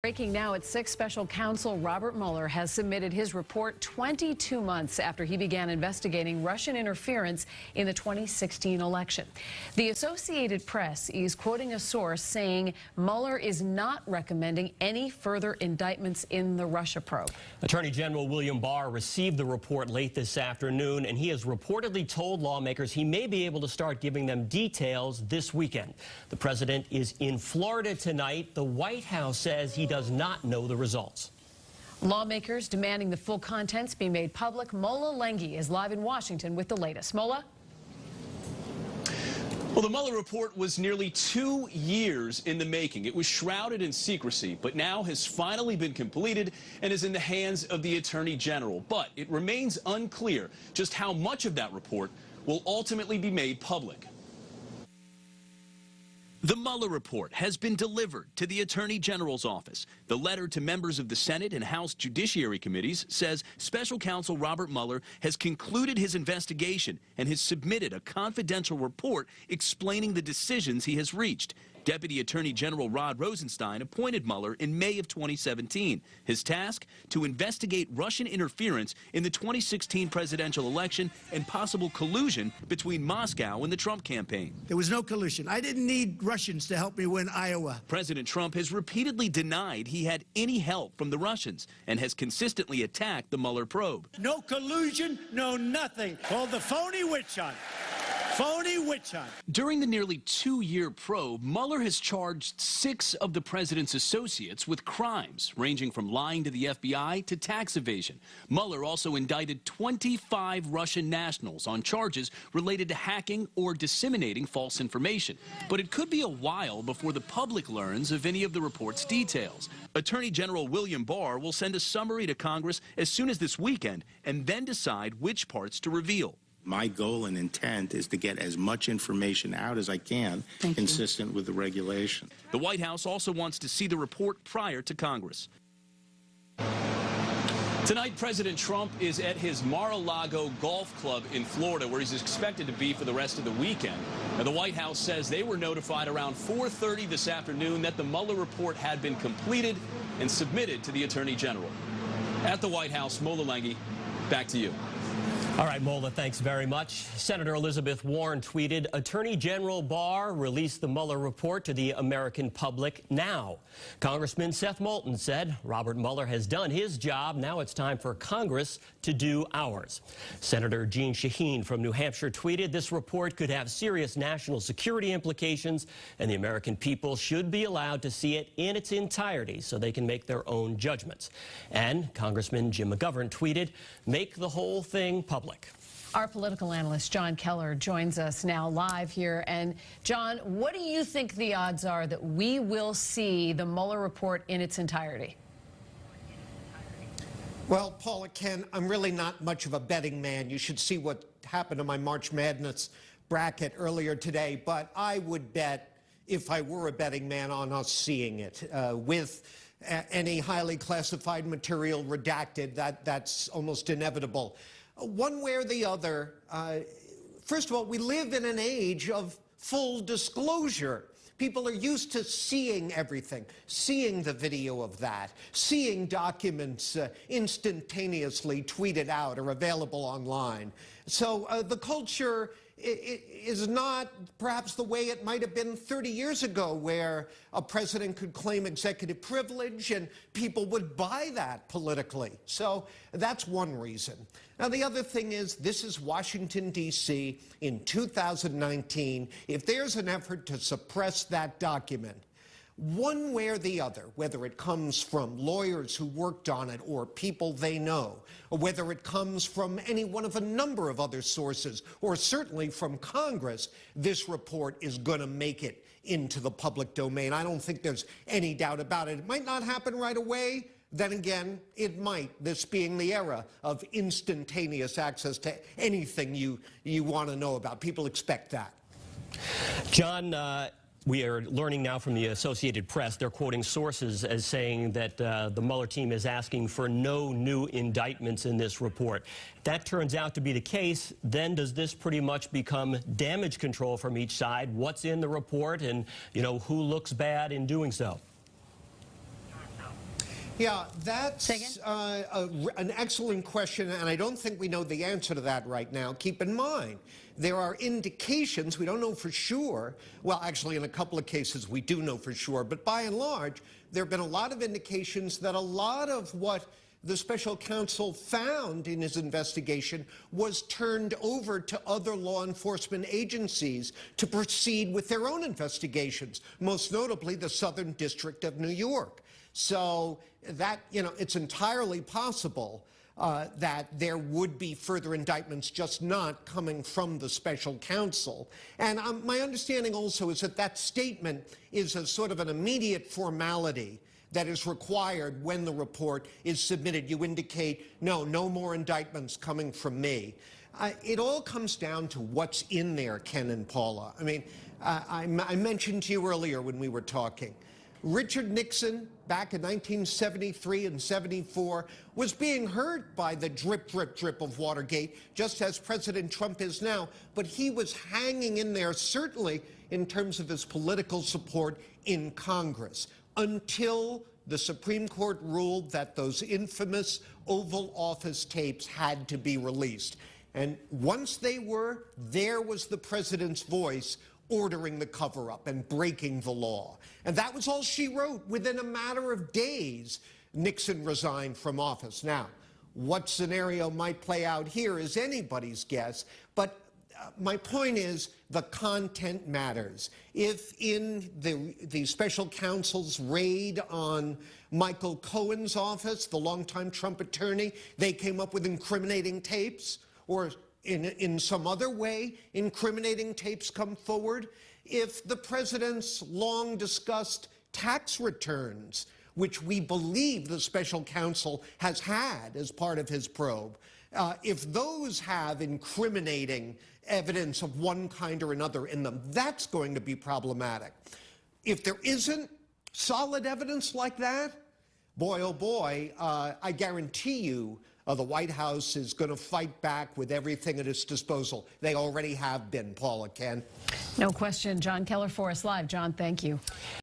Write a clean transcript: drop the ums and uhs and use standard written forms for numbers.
Breaking now at 6, special counsel Robert Mueller has submitted his report 22 months after he began investigating Russian interference in the 2016 election. The Associated Press is quoting a source saying Mueller is not recommending any further indictments in the Russia probe. Attorney General William Barr received the report late this afternoon, and he has reportedly told lawmakers he may be able to start giving them details this weekend. The president is in Florida tonight. The White House says he does not know the results. Lawmakers demanding the full contents be made public. Mola Lenghi is live in Washington with the latest. Mola? Well, the Mueller report was nearly 2 years in the making. It was shrouded in secrecy, but now has finally been completed and is in the hands of the Attorney General. But it remains unclear just how much of that report will ultimately be made public. The Mueller report has been delivered to the Attorney General's office. The letter to members of the Senate and House Judiciary Committees says Special Counsel Robert Mueller has concluded his investigation and has submitted a confidential report explaining the decisions he has reached. Deputy Attorney General Rod Rosenstein appointed Mueller in May of 2017. His task? To investigate Russian interference in the 2016 presidential election and possible collusion between Moscow and the Trump campaign. There was no collusion. I didn't need Russians to help me win Iowa. President Trump has repeatedly denied he had any help from the Russians and has consistently attacked the Mueller probe. No collusion, no nothing. Called the phony witch hunt. Phony witch hunt. During the nearly 2-year probe, Mueller has charged 6 of the president's associates with crimes ranging from lying to the FBI to tax evasion. Mueller also indicted 25 Russian nationals on charges related to hacking or disseminating false information. But it could be a while before the public learns of any of the report's details. Attorney General William Barr will send a summary to Congress as soon as this weekend and then decide which parts to reveal. My goal and intent is to get as much information out as I can, consistent with the regulation. The White House also wants to see the report prior to Congress. Tonight, President Trump is at his Mar-a-Lago golf club in Florida, where he's expected to be for the rest of the weekend. Now, the White House says they were notified around 4:30 this afternoon that the Mueller report had been completed and submitted to the Attorney General. At the White House, Mola Lenghi, back to you. All right, Mola, thanks very much. Senator Elizabeth Warren tweeted, Attorney General Barr released the Mueller report to the American public now. Congressman Seth Moulton said Robert Mueller has done his job. Now it's time for Congress to do ours. Senator Jeanne Shaheen from New Hampshire tweeted, this report could have serious national security implications, and the American people should be allowed to see it in its entirety so they can make their own judgments. And Congressman Jim McGovern tweeted, make the whole thing public. Our political analyst, John Keller, joins us now live here. And, John, what do you think the odds are that we will see the Mueller report in its entirety? Well, Paula, Ken, I'm really not much of a betting man. You should see what happened to my March Madness bracket earlier today. But I would bet, if I were a betting man, on us seeing it with any highly classified material redacted. That's almost inevitable. One way or the other, first of all, we live in an age of full disclosure. People are used to seeing everything, seeing the video of that, seeing documents instantaneously tweeted out or available online. So the culture is not perhaps the way it might have been 30 years ago, where a president could claim executive privilege and people would buy that politically. So that's one reason. Now, the other thing is, this is Washington, D.C. in 2019. If there's an effort to suppress that document, one way or the other, whether it comes from lawyers who worked on it or people they know, or whether it comes from any one of a number of other sources, or certainly from Congress, this report is going to make it into the public domain. I don't think there's any doubt about it. It might not happen right away. Then again, it might, this being the era of instantaneous access to anything you want to know about. People expect that. John, we are learning now from the Associated Press, they're quoting sources as saying that the Mueller team is asking for no new indictments in this report. If that turns out to be the case, then does this pretty much become damage control from each side? What's in the report and, you know, who looks bad in doing so? Yeah, that's an excellent question, and I don't think we know the answer to that right now. Keep in mind, there are indications, we don't know for sure, well, actually, in a couple of cases, we do know for sure, but by and large, there have been a lot of indications that a lot of what the special counsel found in his investigation was turned over to other law enforcement agencies to proceed with their own investigations, most notably the Southern District of New York. So that, it's entirely possible that there would be further indictments, just not coming from the special counsel. And my understanding also is that that statement is a sort of an immediate formality that is required when the report is submitted. You indicate, no more indictments coming from me. It all comes down to what's in there, Ken and Paula. I mean, I mentioned to you earlier when we were talking, Richard Nixon, back in 1973 and 74, was being hurt by the drip, drip, drip of Watergate, just as President Trump is now. But he was hanging in there, certainly in terms of his political support in Congress, until the Supreme Court ruled that those infamous Oval Office tapes had to be released. And once they were, there was the president's voice ordering the cover-up and breaking the law. And that was all she wrote. Within a matter of days, Nixon resigned from office. Now, what scenario might play out here is anybody's guess, but my point is the content matters. If in the special counsel's raid on Michael Cohen's office, the longtime Trump attorney, they came up with incriminating tapes, or in some other way incriminating tapes come forward, if the president's long-discussed tax returns, which we believe the special counsel has had as part of his probe, if those have incriminating evidence of one kind or another in them, that's going to be problematic. If there isn't solid evidence like that, boy, oh boy, I guarantee you the White House is going to fight back with everything at its disposal. They already have been, Paula, Ken. No question. John Keller for us live. John, thank you.